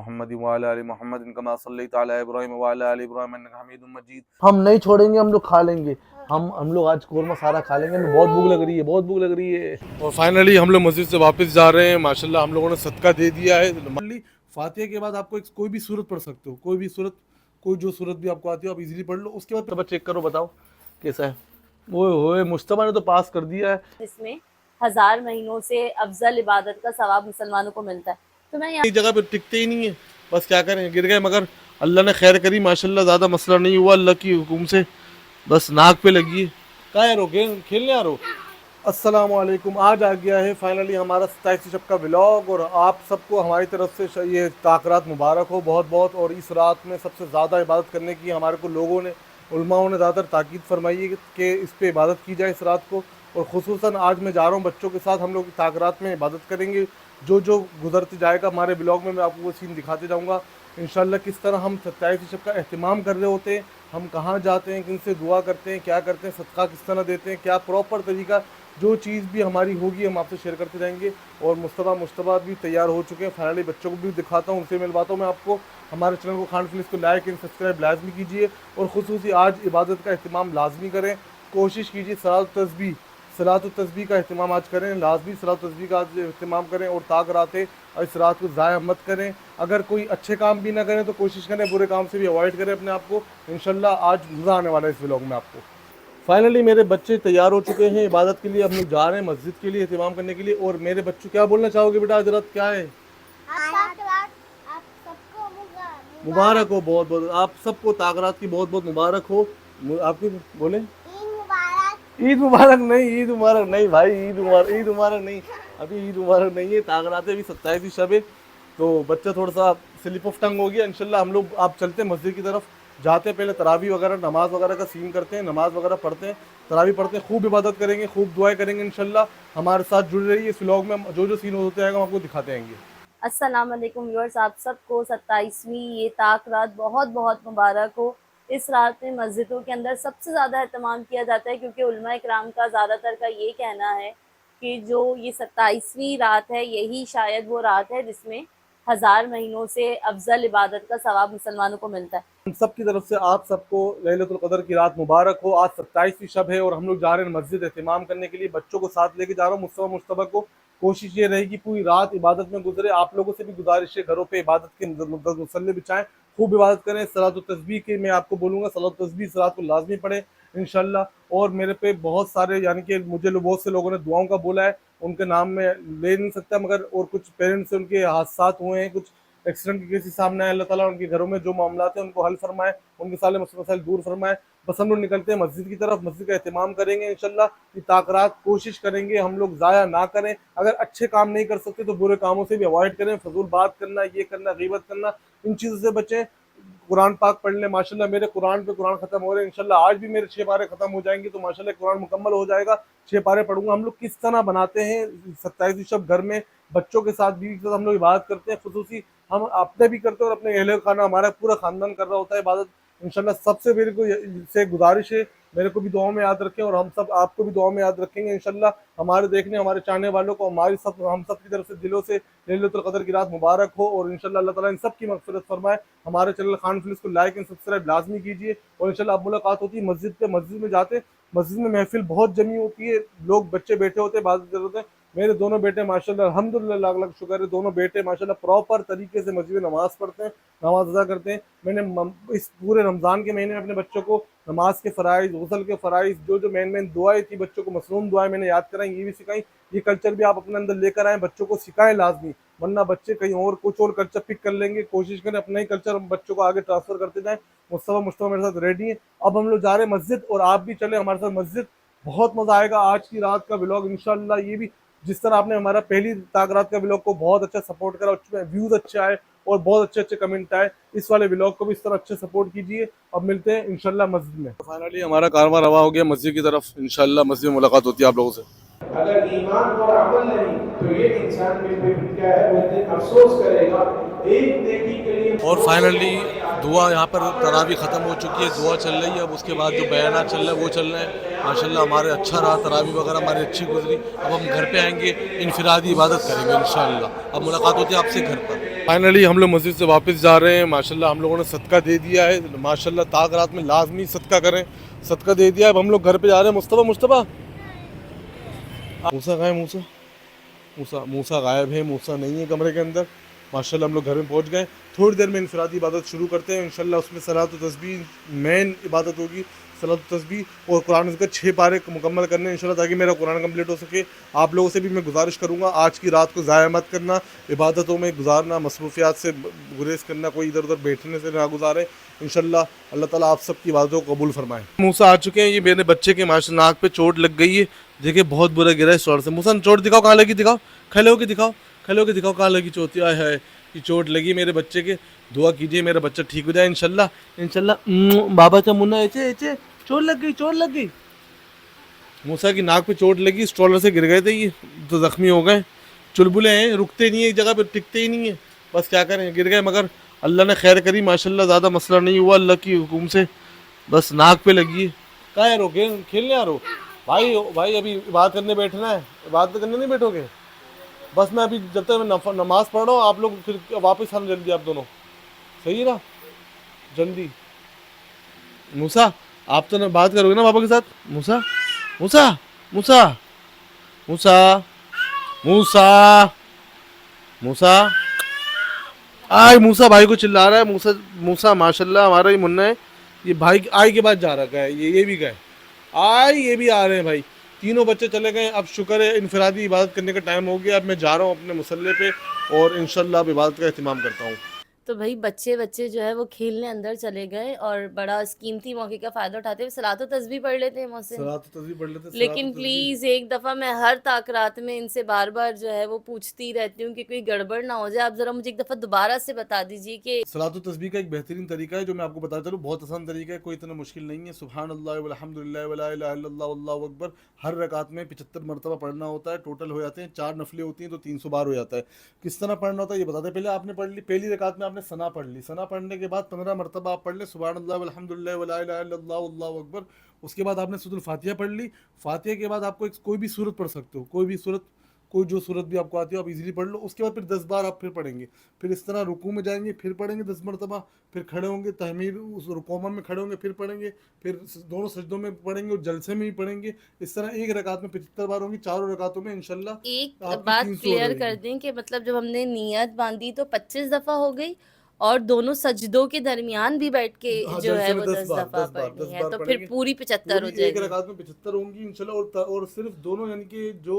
मुहम्मद व अला आलि मुहम्मद कमा सल्लैता अला इब्राहीम व अला आलि इब्राहीम इन्नका हमीदुम मजीद। हम नहीं छोड़ेंगे, हम लोग खा लेंगे। हम लोग आज कोरमा सारा खा लेंगे, हमें बहुत भूख लग रही है, बहुत भूख लग रही है। और फाइनली हम लोग मस्जिद से वापस जा रहे हैं। माशाल्लाह हम लोगों ने सदका दे दिया है। फातिहा के बाद आपको कोई भी सूरत पढ़ सकते हो, कोई भी सूरत, कोई जो सूरत भी आपको आती हो आप इजीली पढ़ लो। उसके बाद पेपर चेक करो, बताओ कैसा है। ओए होए, मुश्तबा ने तो पास कर दिया है। इसमें 1000 महीनों से अफजल इबादत का सवाब मुसलमानों को मिलता है। तो मैं यहाँ जगह पे टिकते ही नहीं है, बस क्या करें, गिर गए, मगर अल्लाह ने खैर करी माशाल्लाह, ज़्यादा मसला नहीं हुआ अल्लाह की हुक्म से। बस नाक पे लगी है। कहाँ यारो, खेलने आ रहो। अस्सलाम वालेकुम। आज आ गया है फाइनली हमारा 27 शब का व्लॉग, और आप सबको हमारी तरफ से ये ताकरात मुबारक हो बहुत बहुत। और इस रात में सबसे ज़्यादा इबादत करने की हमारे को लोगों ने, उलमाओं ने ज़्यादातर ताकीद फरमाई है कि इस पे इबादत की जाए इस रात को। और ख़ुसूसन आज मैं जा रहा हूँ बच्चों के साथ, हम लोग ताकरात में इबादत करेंगे। जो जो गुजरते जाएगा हमारे ब्लॉग में मैं आपको वो सीन दिखाते जाऊँगा इंशाल्लाह, किस तरह हम 27 शब का एहतमाम कर रहे होते हैं, हम कहाँ जाते हैं, किन से दुआ करते हैं, क्या करते हैं, सदका किस तरह देते हैं, क्या प्रॉपर तरीका, जो चीज़ भी हमारी होगी हम आपसे शेयर करते जाएंगे। और मुश्तबा भी तैयार हो चुके हैं। फाइनली बच्चों को भी दिखाता हूँ, उनसे मिलवाता हूँ मैं आपको। हमारे चैनल को खान फिल्म को लाइक एंड सब्सक्राइब लाजमी कीजिए, और ख़ुसूसी आज इबादत का अहतमाम लाजमी करें। कोशिश कीजिए सलात तस्बीह का अहतमाम आज करें, लाजमी सलात तस्बीह का आज अहतमाम करें। और ताकराते और इस रात को ज़ाया मत करें। अगर कोई अच्छे काम भी ना करें तो कोशिश करें बुरे काम से भी अवॉइड करें अपने आप को। इंशाल्लाह आज मज़ा आने वाला है इस व्लॉग में आपको। फाइनली मेरे बच्चे तैयार हो चुके हैं इबादत के लिए। हम लोग जा रहे हैं मस्जिद के लिए एहतमाम करने के लिए। और मेरे बच्चों, क्या बोलना चाहोगे बेटा, हजरत क्या है? आप सबको मुबारक हो, बहुत बहुत आप सबको ताकरात की बहुत बहुत मुबारक हो। आपकी बोले ईद मुबारक नहीं, ईद मुबारक नहीं भाई, ईद मुबारक नहीं, अभी ईद मुबारक नहीं है। ताकरातें भी 27 शब है, तो बच्चा थोड़ा सा स्लिप ऑफ टंग हो गया। इंशाल्लाह हम लोग आप चलते हैं मस्जिद की तरफ, जाते पहले तरावी वगैरह नमाज वगैरह का सीन करते हैं, नमाज वगैरह पढ़ते हैं, तरावी पढ़ते हैं, खूब इबादत करेंगे, खूब दुआएं करेंगे। इंशाल्लाह हमारे साथ जुड़े रहिए। इस व्लॉग में जो जो सीन होते आएगा हम आपको दिखाते आएंगे। अस्सलाम वालेकुम व्यूअर्स, आप सबको 27वीं ये ताक रात बहुत बहुत मुबारक हो। इस रात में मस्जिदों के अंदर सबसे ज़्यादा एहतमाम किया जाता है, क्योंकि उलमा इकराम का ज़्यादातर का ये कहना है कि जो ये 27वीं रात है यही शायद वो रात है जिसमें 1000 महीनों से अफजल इबादत का सवाब मुसलमानों को मिलता है। हम सब की तरफ से आप सबको लैलतुल क़द्र की रात मुबारक हो। आज 27वीं शब है और हम लोग जा रहे हैं मस्जिद एहतमाम करने के लिए। बच्चों को साथ लेके जा रहा हूँ, मुश्तबा को। कोशिश ये रहेगी पूरी रात इबादत में गुजरे। आप लोगों से भी गुजारिश है, घरों पे इबादत के मुसल्ले बिछाएं, खूब इबादत करें। सलात तस्बीह के मैं आपको बोलूँगा, सलात तस्बीह इस रात को लाजमी पढ़े इंशाल्लाह। और मेरे पे बहुत सारे, यानी कि मुझे बहुत से लोगों ने दुआओं का बोला है, उनके नाम में ले नहीं सकता, मगर और कुछ पेरेंट्स से उनके हादसात हुए हैं, कुछ एक्सीडेंट के केसेस सामने आए। अल्लाह ताला उनके घरों में जो मामलात हैं उनको हल फरमाए, उनके सारे मसाइल दूर फरमाए। बस हम लोग निकलते हैं मस्जिद की तरफ, मस्जिद का एहतमाम करेंगे इंशाल्लाह। ये ताकरात कोशिश करेंगे हम लोग ज़ाया ना करें। अगर अच्छे काम नहीं कर सकते तो बुरे कामों से भी अवॉइड करें। फजूल बात करना, ये करना, गीबत करना, इन चीज़ों से बचें। कुरान पाक पढ़ लें। माशाल्लाह मेरे कुरान ख़त्म हो रहे हैं। इंशाल्लाह आज भी मेरे 6 पारे ख़त्म हो जाएंगे तो माशाल्लाह कुरान मुकम्मल हो जाएगा। 6 पारे पढ़ूंगा। हम लोग किस तरह बनाते हैं 27वीं शब घर में बच्चों के साथ, बीवी के साथ हम लोग इबादत करते हैं। खुसूसी हम अपने भी करते हैं और अपने अहले खाना, हमारा पूरा खानदान कर रहा होता है इबादत इंशाल्लाह। सबसे मेरे को से गुजारिश है, मेरे को भी दुआओं में याद रखें और हम सब आपको भी दुआओं में याद रखेंगे इंशाल्लाह। हमारे देखने, हमारे चाहने वालों को, हम सब की तरफ से दिलों से लैलतुल क़द्र की रात मुबारक हो। और इंशाल्लाह अल्लाह ताला इन सब की मग़फ़िरत फरमाए। हमारे चैनल खान फिल्म को लाइक एंड सब्सक्राइब लाजमी कीजिए। और इंशाल्लाह अब मुलाकात होती है मस्जिद पे। मस्जिद में जाते, मस्जिद में महफिल बहुत जमी होती है, लोग बच्चे बैठे होते हैं, इबादत कर होते हैं। मेरे दोनों बेटे माशाल्लाह अल्हम्दुलिल्लाह, लाख लाख शुक्र है, दोनों बेटे माशाल्लाह प्रॉपर तरीके से मस्जिद में नमाज़ पढ़ते हैं, नमाज अदा करते हैं। मैंने इस पूरे रमज़ान के महीने में अपने बच्चों को नमाज के फ़राइज़, गुस्ल के फ़राइज़, जो मेन दुआएं थी बच्चों को, मसनून दुआएं मैंने याद कराई, ये भी सिखाई। ये कल्चर भी आप अपने अंदर लेकर आएँ, बच्चों को सिखाएं लाजमी, वरना बच्चे कहीं और कुछ और कल्चर पिक कर लेंगे। कोशिश करें अपना ही कल्चर बच्चों को आगे ट्रांसफ़र करते जाएँ। मुस्तफ़ा मेरे साथ रेडी है। अब हम लोग जा रहे हैं मस्जिद, और आप भी चले हमारे साथ मस्जिद। बहुत मज़ा आएगा। आज की रात का व्लॉग इंशाल्लाह, ये भी जिस तरह आपने हमारा पहली ताकरात का व्लॉग को बहुत अच्छा सपोर्ट करा, उसमें व्यूज़ अच्छे आए और बहुत अच्छे अच्छे कमेंट आए, इस वाले व्लॉग को भी इस तरह अच्छे सपोर्ट कीजिए। अब मिलते हैं इंशाल्लाह मस्जिद में। फाइनली हमारा कारवां रवा हो गया मस्जिद की तरफ। इंशाल्लाह मस्जिद में मुलाकात होती है आप लोगों से। अगर ईमान और अमल नहीं तो ये इंसान में क्या है, वो दिन अफसोस करेगा एक नेकी के लिए। और फाइनली दुआ यहाँ पर तरावी ख़त्म हो चुकी है, दुआ चल रही है। अब उसके बाद जो बयाना चल रहा है वो चल रहे हैं। माशाल्लाह हमारे अच्छा रहा, तरावी वगैरह हमारी अच्छी गुजरी। अब हम घर पे आएंगे, इनफिरादी इबादत करेंगे इंशाल्लाह। अब मुलाकात होती है आपसे घर पर। फाइनली हम लोग मस्जिद से वापस जा रहे हैं। माशाल्लाह हम लोगों ने सदका दे दिया है। माशाल्लाह ताक रात में लाजमी सदका करें। सदका दे दिया है। अब हम लोग घर पे जा रहे हैं। मुस्तफ़ा मुस्तफ़ा मूसा कहाँ है? मूसा मूसा मूसा गायब है। मूसा नहीं है कमरे के अंदर। माशाल्लाह हम लोग घर में पहुंच गए। थोड़ी देर में इनफरादी इबादत शुरू करते हैं इंशाल्लाह। उसमें सलात व तस्बीह मेन इबादत होगी। सलात व तस्बीह और कुरान के 6 पारे मुकम्मल करने इंशाल्लाह, ताकि मेरा कुरान कंप्लीट हो सके। आप लोगों से भी मैं गुजारिश करूँगा, आज की रात को ज़ाया मत करना, इबादतों में गुजारना, मसरूफियात से गुरेज करना, कोई इधर उधर बैठने से ना गुजारे। इंशाल्लाह अल्लाह ताला आप सबकी इबादतों को कबूल फरमाए। मूसा आ चुके हैं। ये मेरे बच्चे के माशा नाक पे चोट लग गई है। देखिए बहुत बुरा गिरा है इस से। मूसा चोट दिखाओ, कहाँ लगी? दिखाओ, खड़े होके दिखाओ, खड़े होके दिखाओ कहाँ लगी चोट। आए है कि चोट लगी मेरे बच्चे के। दुआ कीजिए मेरा बच्चा ठीक हो जाए इंशाल्लाह। इंशाल्लाह बाबा का मुन्ना ऐसे ऐसे चोट लग गई, चोट लग गई। मूसा की नाक पे चोट लगी, स्ट्रॉलर से गिर गए थे ये तो ज़ख्मी हो गए। चुलबुले हैं, रुकते नहीं है एक जगह पे, टिकते ही नहीं है। बस क्या करें, गिर गए, मगर अल्लाह ने खैर करी माशाल्लाह। ज़्यादा मसला नहीं हुआ अल्लाह की हुक्म से, बस नाक पे लगी है। कहाँ यारो खेलने यारो? भाई भाई अभी बात करने बैठना है, बात करने नहीं बैठोगे? बस मैं अभी जब तक मैं नमाज़ पढ़ रहा हूँ, आप लोग फिर वापस आना जल्दी, आप दोनों सही है ना? जल्दी। मूसा आप तो ना बात करोगे ना पापा के साथ? मूसा मूसा मूसा मूसा मूसा मूसा आय मूसा भाई को चिल्ला रहा है। मूसा मूसा माशाल्लाह हमारा ही मुन्ना है। ये भाई आय के बाद जा रखा है, ये भी गए, आय ये भी आ रहे हैं भाई। तीनों बच्चे चले गए। अब शुक्र है इनफरादी इबादत करने का टाइम हो गया। अब मैं जा रहा हूँ अपने मुसल्ले पे और इंशाल्लाह अब इबादत का एहतमाम करता हूँ। तो भाई बच्चे जो है वो खेलने अंदर चले गए और बड़ा इस कीमती मौके का फ़ायदा उठाते हुए सलात व तस्बीह पढ़ लेते हैं मोहसिन। सलात व तस्बीह पढ़ लेते हैं। लेकिन प्लीज़ एक दफ़ा मैं हर ताकरात में इनसे बार बार जो है वो पूछती रहती हूँ कि कोई गड़बड़ ना हो जाए। आप ज़रा मुझे एक दफ़ा दोबारा से बता दीजिए कि सलात व तस्बीह का एक बेहतरीन तरीका है जो मैं आपको बताता चलूँ। बहुत आसान तरीका है, कोई इतना मुश्किल नहीं है। सुभान अल्लाह वल्हम्दुलिल्लाह वला इलाहा इल्लल्लाह वल्लाहु अकबर हर रकात में 75 मरतबा पढ़ना होता है। टोटल हो जाते हैं 4 नफलें होती हैं तो 300 बार हो जाता है। किस तरह पढ़ना होता है ये बताते हैं। पहले आपने पढ़ ली, पहली रकात में आपने सना पढ़ ली। सना पढ़ने के बाद 15 मरतबा आप पढ़ लें सुभान अल्लाह वल्हम्दुलिल्लाह वला इलाहा इल्लल्लाह वल्लाहु अकबर। उसके बाद आपने सूरह फातिहा पढ़ ली। फातिहा के बाद आपको कोई भी सूरत पढ़ सकते हो, कोई भी सूरत, कोई जो सूरत भी आपको आती हो आप इजीली पढ़ लो। उसके बाद फिर 10 बार आप फिर पढ़ेंगे। फिर इस तरह रुकू में जाएंगे, फिर पढ़ेंगे 10 मरतबा, फिर खड़े होंगे तहमीर उस रुकोमा में खड़े होंगे, फिर पढ़ेंगे, फिर दोनों सजदों में पढ़ेंगे और जलसे में भी पढ़ेंगे। इस तरह एक रकात में 75 बार होंगी। चारों रकातों में इंशाल्लाह एक आपकी बात 300 क्लियर रहेगी। कर दें कि मतलब जब हमने नियत बांधी तो 25 दफ़ा हो गई और दोनों सजदों के दरमियान भी बैठ के हाँ, जो है जलसे में वो 10 10 बार, दफ़ा 10 बार, पढ़नी 10 है, बार तो फिर पढ़ेंगे। पूरी 75 हो पूरी एक जाएगी। रकात में 75 होंगी इंशाल्लाह। और सिर्फ दोनों यानी कि जो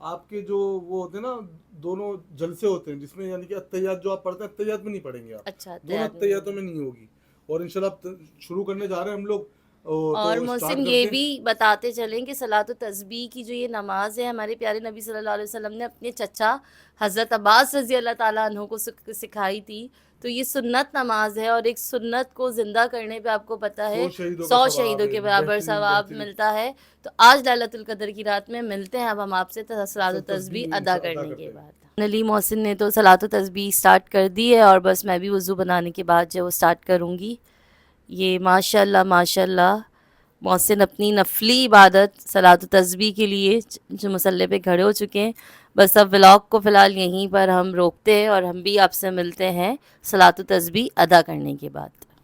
आपके जो वो होते हैं ना, दोनों जलसे होते हैं जिसमें यानी कि अत्तहियात जो आप पढ़ते हैं, अत्तहियात में नहीं पढ़ेंगे आप। अच्छा, दोनों अत्तहियातों में नहीं होगी। और इंशाल्लाह शुरू करने जा रहे हैं हम लोग। और तो मोहसिन स्टार्ट ये करते भी बताते चलें कि सलात व तस्बीह की जो ये नमाज है हमारे प्यारे नबी सल्लल्लाहु अलैहि वसल्लम ने अपने चचा हज़रत अब्बास रज़ी अल्लाह ताला अन्हु को सिखाई थी। तो ये सुन्नत नमाज है और एक सुन्नत को ज़िंदा करने पे आपको पता है 100 शहीदों के बराबर सवाब मिलता है। तो आज लैलतुल कदर की रात में मिलते हैं अब हम आपसे सलात व तस्बीह अदा करने के बाद। नली मोहसिन ने तो सलात व तस्बीह स्टार्ट कर दी है और बस मैं भी वज़ू बनाने के बाद जो वो स्टार्ट करूँगी। ये माशाल्लाह माशाल्लाह मोहसिन अपनी नफली इबादत सलात व तस्बीह के लिए जो मुसल्ले पे खड़े हो चुके हैं। बस अब व्लॉग को फ़िलहाल यहीं पर हम रोकते हैं और हम भी आपसे मिलते हैं सलात व तस्बीह अदा करने के बाद।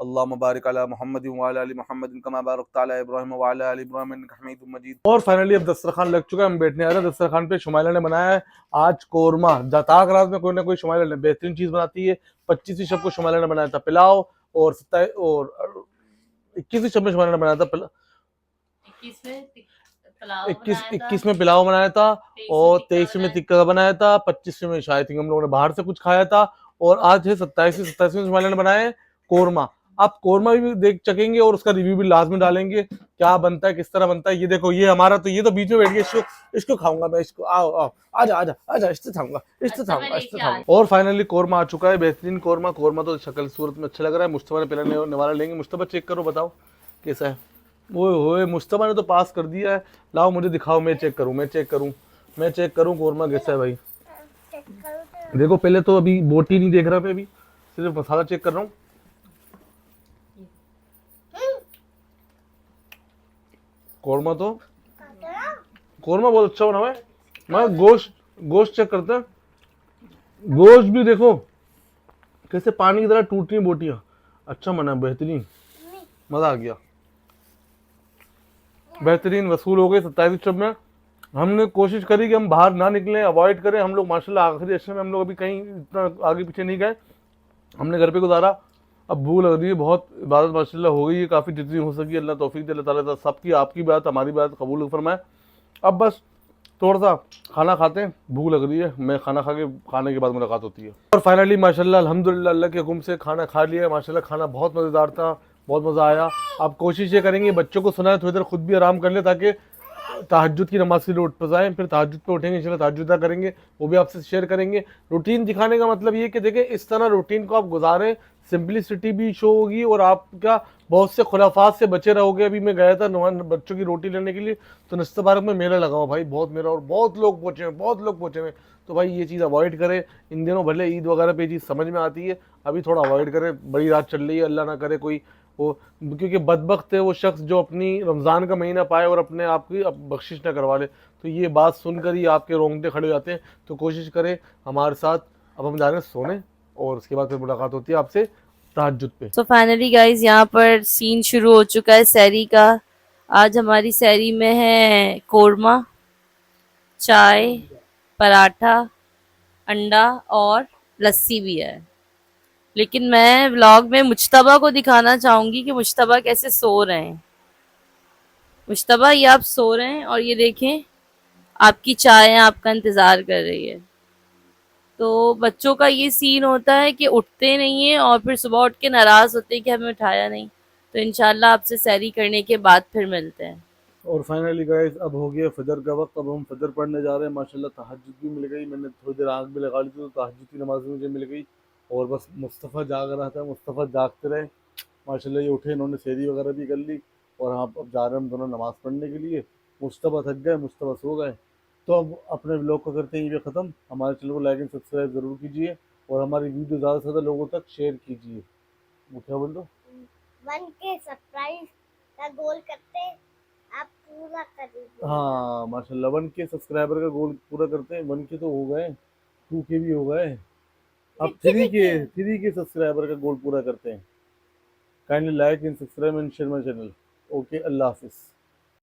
अल्लाहुम्मा बारिक अला मुहम्मद व अला आलि मुहम्मद कमा बारकता अला इब्राहीम व अला आलि इब्राहीम इन्नका हमीदुम मजीद। और फाइनली अब दस्तरखान लग चुका है, हम बैठने आ रहे हैं। दस्तरखान पे शुमाइला ने बनाया है आज कोरमा। जाताक रात में कोई ना कोई शुमाइला ने बेहतरीन चीज़ बनाती है। 25वीं शब को शुमाइला ने बनाया था पुलाव और 21वीं शब में शुमाइला ने बनाया था 21 में पुलाव बनाया था और 23वीं में टिक्का बनाया था। 25वीं में शायद हम लोगों ने बाहर से कुछ खाया था और आज है 27वीं शुमाइला ने बनाया है कोरमा। आप कोरमा भी देख सकेंगे और उसका रिव्यू भी लाजमी डालेंगे क्या बनता है, किस तरह बनता है। ये देखो, ये हमारा तो ये तो बीच में बैठ गया, इसको खाऊंगा मैं, इसको आओ आओ आजा आजा आजा, इससे खाऊंगा इससे खाऊंगा इससे खाऊंगा। और फाइनली कोरमा आ चुका है, बेहतरीन कोरमा तो शक्ल सूरत में अच्छा लग रहा है। मुस्तफा ने पहले निवाला लेंगे। मुस्तफा चेक करो, बताओ कैसा है। ओए होए, मुस्तफा ने तो पास कर दिया है। लाओ मुझे दिखाओ, मैं चेक करूं कोरमा कैसा है भाई। चेक करो तो देखो पहले तो अभी बोटी नहीं देख रहा मैं, अभी सिर्फ मसाला चेक कर रहा हूँ। कोरमा तो कोरमा बहुत अच्छा बना हुआ है। मैं गोश्त चेक करते हैं। गोश्त भी देखो कैसे पानी की तरह टूट रही हैं बोटियां। अच्छा बना है, बेहतरीन, मजा आ गया। बेहतरीन वसूल हो गए 27 शब में। हमने कोशिश करी कि हम बाहर ना निकलें, अवॉइड करें। हम लोग माशाल्लाह आखिरी अशर में हम लोग अभी कहीं इतना आगे पीछे नहीं गए, हमने घर पे गुजारा। अब भूख लग रही है बहुत, इबादत माशाल्लाह हो गई है काफ़ी जितनी हो सकी। अल्लाह तौफीक दे, अल्लाह ताला सबकी आपकी बात हमारी बात कबूल फरमाए। अब बस थोड़ा सा खाना खाते हैं, भूख लग रही है। मैं खाने के बाद मुलाकात होती है। और फाइनली माशाल्लाह अल्हम्दुलिल्लाह अल्लाह के हुक्म से खाना खा लिया है। माशाल्लाह खाना बहुत मज़ेदार था, बहुत मज़ा आया। आप कोशिश ये करेंगे बच्चों को सुनाए, थोड़ी देर खुद भी आराम कर ले ताकि तहज्जुद की नमाज के लिए उठ जाएं। फिर तहज्जुद पे उठेंगे, इंशाल्लाह तहज्जुद करेंगे, वो भी आपसे शेयर करेंगे। रूटीन दिखाने का मतलब ये कि देखें इस तरह रूटीन को आप गुजारें, सिंपलिसिटी भी शो होगी और आपका बहुत से खुराफात से बचे रहोगे। अभी मैं गया था नवान बच्चों की रोटी लेने के लिए, तो नस्ता पार्क में मेला लगा हुआ भाई, बहुत मेला, और बहुत लोग पहुँचे हुए। तो भाई ये चीज़ अवॉइड करें इन दिनों। भले ईद वगैरह पे ये चीज़ समझ में आती है, अभी थोड़ा अवॉइड करें। बड़ी रात चल रही है, अल्लाह ना करे कोई वो, क्योंकि बदबख्त है वो शख्स जो अपनी रमज़ान का महीना पाए और अपने आप की बख्शिश ना करवा ले। तो ये बात सुनकर ही आपके रोंगटे खड़े हो जाते हैं। तो कोशिश करें हमारे साथ। अब हम जा रहे हैं सोने, और उसके बाद फिर मुलाकात होती है आपसे तहज्जुद पे। सो फाइनली गाइज यहाँ पर सीन शुरू हो चुका है सैरी का। आज हमारी सैरी में है कोरमा, चाय, पराठा, अंडा और लस्सी भी है। लेकिन मैं व्लॉग में मुज्तबा को दिखाना चाहूंगी कि मुज्तबा कैसे सो रहे हैं। मुज्तबा ये आप सो रहे हैं और ये देखें आपकी चाय आपका इंतजार कर रही है। तो बच्चों का ये सीन होता है कि उठते नहीं है और फिर सुबह उठ के नाराज होते हैं कि हमें उठाया नहीं। तो इंशाल्लाह आपसे सैरी करने के बाद फिर मिलते हैं। और फाइनली गाइस अब हो गया फजर का वक्त। अब हम फजर पढ़ने जा रहे हैं। माशाल्लाह तहज्जुद भी मिल गई, मैंने थोड़ी देर आँख भी लगा ली थी, तो तहज्जुद की नमाज भी मुझे मिल गई। और बस मुस्तफ़ा जाग रहा था, मुस्तफ़ा जागते रहे। माशाल्लाह ये उठे, इन्होंने सेहरी वगैरह भी कर ली, और हाँ अब जा रहे हैं हम दोनों नमाज़ पढ़ने के लिए। मुस्तफ़ा थक गए, मुस्तफ़ा सो गए। तो अब अपने ब्लॉग को करते हैं ये ख़त्म। हमारे चैनल को लाइक एंड सब्सक्राइब ज़रूर कीजिए, और हमारी वीडियो ज़्यादा से ज़्यादा लोगों तक शेयर कीजिए। वो क्या बोल दो, 1K सब्सक्राइब का गोल करते आप पूरा कर दीजिए। हाँ माशाल्लाह 1K सब्सक्राइबर का गोल पूरा करते हैं। 1K तो हो गए, 2K भी हो गए, अब 3K सब्सक्राइबर का गोल पूरा करते हैं। Kindly like and subscribe and share my channel. Okay, अल्लाह हाफिज़।